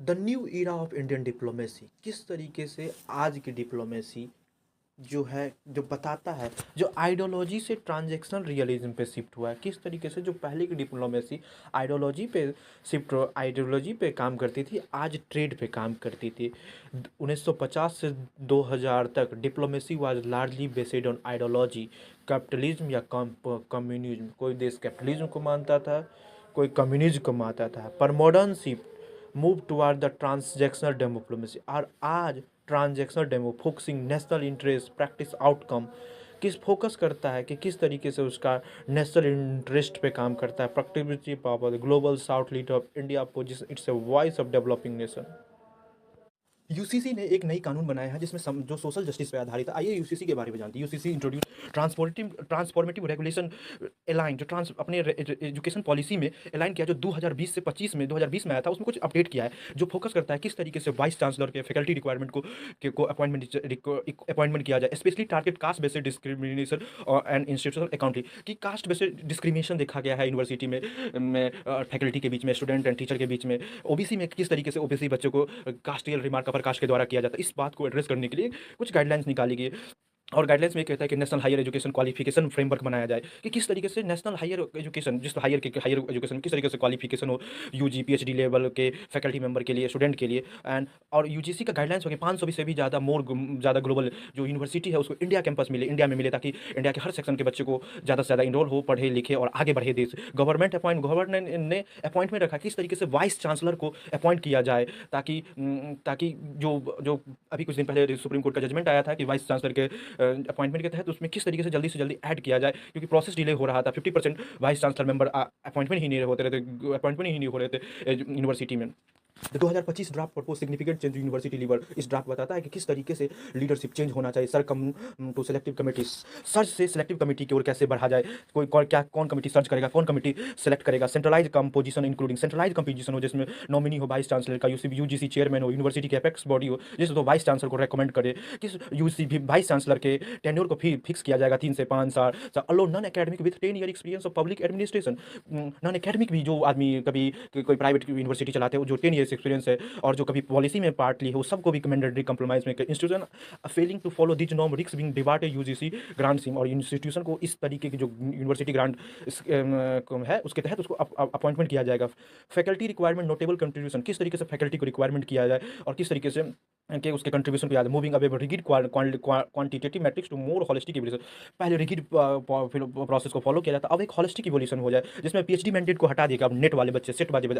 The new era of Indian diplomacy किस तरीके से आज की डिप्लोमेसी जो है जो बताता है जो आइडियोलॉजी से ट्रांजैक्शनल रियलिज्म पे शिफ्ट हुआ है। किस तरीके से जो पहले की डिप्लोमेसी आइडियोलॉजी पे काम करती थी, आज ट्रेड पे काम करती थी। 1950 से 2000 तक diplomacy was largely based on ideology, capitalism या कम्युनिज्म। कोई देश कैपिटलिज्म को मानता था, कोई कम्युनिज्म को मानता था। पर modern shift move toward the transactional diplomacy और आज transactional demo focusing national interest practice outcome किस फोकस करता है कि किस तरीके से उसका नेशनल इंटरेस्ट पे काम करता है। Productivity power global south lead of India position it's a voice of developing nation. UCC ने एक नई कानून बनाया है जिसमें जो सोशल जस्टिस पे आधारित है। आइए यूसीसी के बारे में जानते हैं। UCC introduce transformative regulation align जो अपने एजुकेशन पॉलिसी में एलाइन किया, जो 2020 से 25 में 2020 में आया था, उसमें कुछ अपडेट किया है जो फोकस करता है किस तरीके से वाइस चांसलर के फैकल्टी रिक्वायरमेंट को अपॉइंटमेंट किया जाए। Specially target caste based discrimination and institutional accounting की कास्ट बेस्ड डिस्क्रिमिनेशन देखा गया है यूनिवर्सिटी में फैकल्टी के बीच में, स्टूडेंट एंड टीचर के बीच में। ओबीसी में किस तरीके से ओबीसी बच्चों को कास्टियल रिमार्क अपर कास्ट के द्वारा किया जाता है, इस बात को एड्रेस करने के लिए कुछ गाइडलाइंस निकाली गई। और गाइडलाइंस में कहता है कि national higher education qualification framework बनाया जाए कि किस तरीके से नेशनल हायर एजुकेशन, जिस हायर एजुकेशन किस तरीके से क्वालिफिकेशन हो यूजी पीएचडी लेवल के फैकल्टी मेंबर के लिए, स्टूडेंट के लिए। एंड और यूजीसी का गाइडलाइंस हो कि 500 से भी ज़्यादा ग्लोबल जो यूनिवर्सिटी है उसको इंडिया कैंपस मिले, इंडिया में मिले, ताकि इंडिया के हर सेक्शन के बच्चे को ज़्यादा से ज़्यादा इनरोल हो, पढ़े लिखे और आगे बढ़े देश। गवर्नमेंट ने अपॉइंटमेंट रखा किस तरीके से वाइस चांसलर को अपॉइंट किया जाए, ताकि जो जो अभी कुछ दिन पहले सुप्रीम कोर्ट का जजमेंट आया था कि वाइस चांसलर के अपॉइंटमेंट के तहत उसमें किस तरीके से जल्दी ऐड किया जाए, क्योंकि प्रोसेस डिले हो रहा था। 50% वाइस चांसलर मेंबर अपॉइंटमेंट ही नहीं होते रहते, अपॉइंटमेंट ही नहीं हो रहे थे यूनिवर्सिटी में। 2025 draft propose significant change university lever. इस ड्राफ्ट बताता है कि किस तरीके से लीडरशिप चेंज होना चाहिए। Sir come to selective committee, search से सेलेक्टिव कमेटी की ओर कैसे बढ़ा जाए, कौन कमेटी सर्च करेगा, कौन कमेटी सेलेक्ट करेगा। Centralise composition including centralise composition हो जिसमें नॉमिनी हो वाइस चांसलर का, यूजीसी चेयरमैन हो, यूनिवर्सिटी के एपेक्स बॉडी हो जिसमें तो वाइस चांसलर को रेकमेंड करे। किस यूजीसी वाइस चांसलर के टेन्योर को फिक्स किया जाएगा 3 से 5 साल। Allow non academic with 10 year experience of public administration. Non academic भी जो आदमी कभी कोई प्राइवेट यूनिवर्सिटी चलाते हैं जो 10 ईयर्स एक्सपीरियंस है और जो कभी पॉलिसी में पार्ट ली हो, सबको भी कमेंडेटरी कंप्रोमाइज में institution failing to follow this norm risk being debarred UGC grant scheme. और इंस्टीट्यूशन को इस तरीके की जो यूनिवर्सिटी ग्रांट है उसके तहत उसको अपॉइंटमेंट किया जाएगा। फैकल्टी रिक्वायरमेंट नोटेबल कंट्रीब्यूशन, किस तरीके से फैकल्टी को रिक्वायरमेंट किया जाए और किस तरीके से कि उसके कंट्रीब्यूशन को याद है। Moving away rigid quantitative matrix to more holistic evolution. पहले रिगिड प्रोसेस को फॉलो किया जाता, अब एक होलिस्टिक इवोल्यूशन हो जाए जिसमें पीएचडी मैंडेट को हटा देगा। अब नेट वाले बच्चे, सेट वाले बच्चे